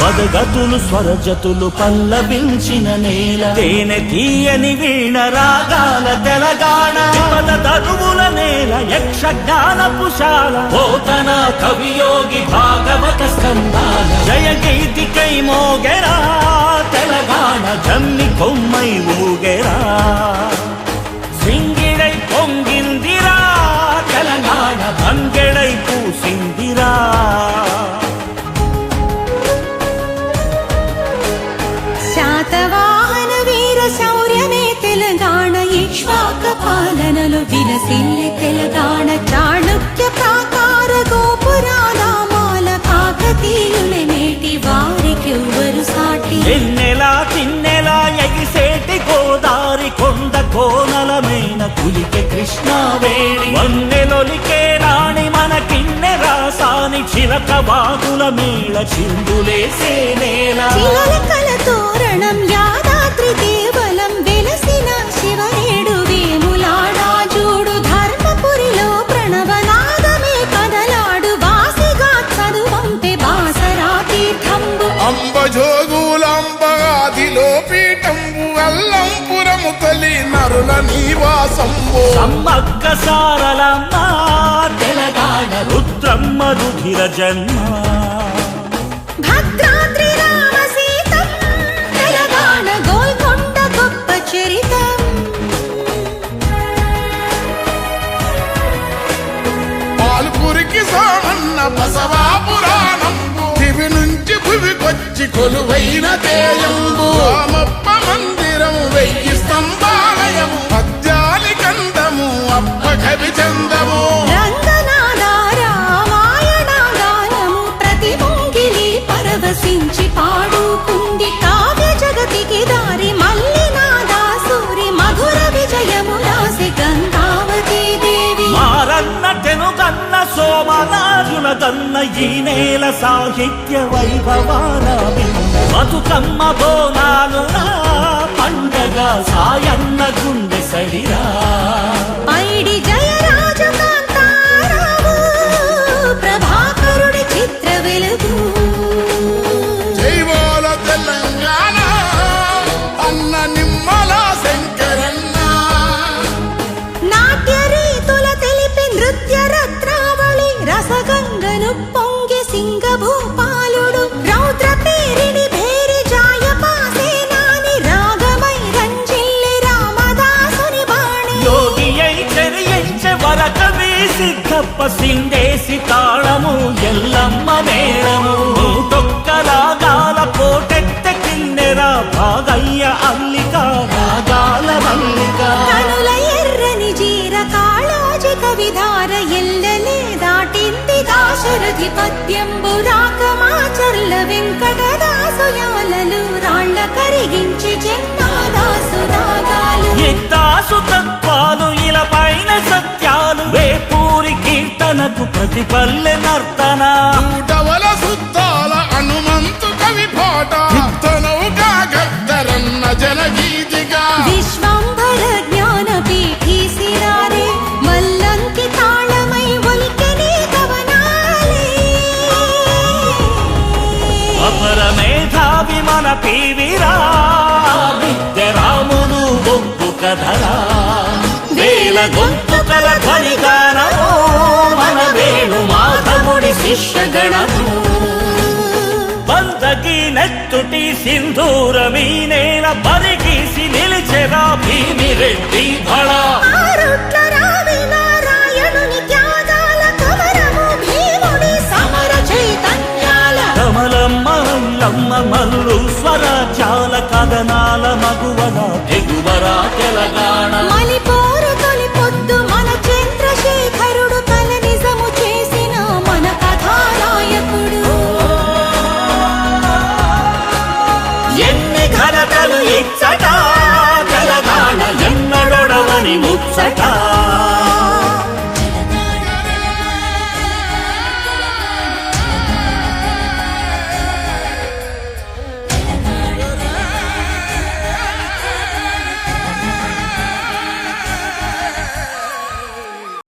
పదగతులు స్వరజతులు పల్లవించిన నేల, తేనె తీయని వీణ రాగాల తెలంగాణ. పద తరువుల నేల యక్షజ్ఞానపుశాల, పోతన కవియోగి భాగవత స్కందాల. జయ గీతికై మోగెరా తెలంగాణ, జమ్మి కొమ్మై ఊగెరా. సింగిడై పొంగిందిరా తెలంగాణ, బంగెడై పూసిందిరా. శాతవాహన వీర శౌర్యమే తెలంగాణ, ఇక్ష్వాక పాలనలో విలసిల్లే తెలంగాణ. చాణుక్య ప్రాకార గోపురాల మాల, కాకతీయుల నేటి వారికెవ్వరు సాటి. ఎన్నెలా తిన్నెలా ఎగిసేటి గోదారి, కొండ కోనలమైన కులికే కృష్ణావేణి. వన్నెలొలికే రాణి మన కిన్నె రాసాని, చిలక బాగుల మేళ చిందులేసే నేల. చిలకల తోరణం యాదాద్రి దేవలం, వెలసిన శివనేడు వేములాడా జూడు. ధర్మపురిలో ప్రణవనాదమే కదలాడు, వాసిగా చదువంపే బాసరా తీర్థంబు. అంబజోగులంబగాదిలో పీఠంబు, అల్లంపురము తల్లి నరుల నివాసంబు. సమ్మక్క సారలమ్మ తెలంగాణ, రుద్రమ్మ రుధిర జన్మ. భద్రాద్రి రామ సీతం తెలంగాణ, గోల్కొండ గొప్ప చరితం. పాల్పురికి సోమన్న బసవా పురాణంబు, దివి నుంచి భువికొచ్చి కొలువైన తేయంబు. రామప్ప మందిరం 1000 స్తంభాలయము, పద్యాలి కందము అప్ప కవి చందము. రంగనాథ రామాయణ గానము, ప్రతి ముంగిలి పరవశించి పాడుకుంది. కావ్య జగతికి దారి మల్లినాదా సూరి, మధుర విజయము రాసి గంగావతీ దేవి. మారన్న తెనుగన్న సోమనాథుల దన్న, ఈ నేల సాహిత్య వైభవాల బింద. బతుకమ్మ బోనాలు పండగ, సాయన్న గుండె సడిరా. పైడి జయరాజు కాంతారావు, ప్రభాకరుడి చిత్ర వెలుగు. జైవాల తెలంగాణ అన్న నిమ్మల శంకరన్న. నాట్య రీతుల తెలిపి నృత్య రత్నావళి, రసగంగను పొంగి సింగభూపాలుడు. రౌద్ర పేరిడి భేరి జాయపాసేనాని, రాగమై రంజిల్లి రామదాసుని బాణి. యోగి అయి చెరియించే వరకవి సిద్ధప్ప, సిందేసి తాళము ఎల్లమ్మ మేళము. తొక్క రాగాల కోటెత్త కిన్నెరా, భాగయ్య అల్లిక రాగాల మల్లిక. కనుల ఎర్రని జీర కాళోజి కవిధార, ఎల్లలే దాటింది దాశరథి పద్యంబు. రాకమాచర్ల వెంకటదాసు యాలలు, రాళ్ల కరిగించి జన్మాదాసు దాగాలు. ఇద్దాసు తత్వాలు ఇలా పైన సత్యాలు, వేపూరి కీర్తనకు ప్రతి పల్లె నర్తన. నూటవల సుద్దాల హనుమంతు కవి పాట, యుక్తనౌగా గద్దరన్న జనగీతిగా. విశ్వంభర జ్ఞాన పీఠీ సిరారే, మల్లంకి తాళమై ఒలికెనే కవనాలే. అపర మేధావి మన పీవిరా, విద్య రాముడు బొగ్గు కథరా. వేల గొంతుకల ధ్వనిగానము, మన వేణు మాధవుడి శిష్యగణము. బందకి నెత్తుటి సింధూరమీ నేల, బరిగీసి నిలిచెరా భీమిరెడ్డి భళ. ఆరుట్ల రావి నారాయణుని త్యాగాల కమరము, భీముడి సమర చైతన్యాల. కమలమ్మ అల్లమ్మ మల్లు స్వరాజ్యాల, కథనాల మగువల ఎగువరా తెలంగాణ. మలిపోరు తొలి పొద్దు మన చంద్రశేఖరుడు, కల నిజము చేసిన మన కథానాయకుడు. ఎన్ని ఘనతలు ఇచ్చట తెలంగాణ, ఎన్నడొడవని ముచ్చట.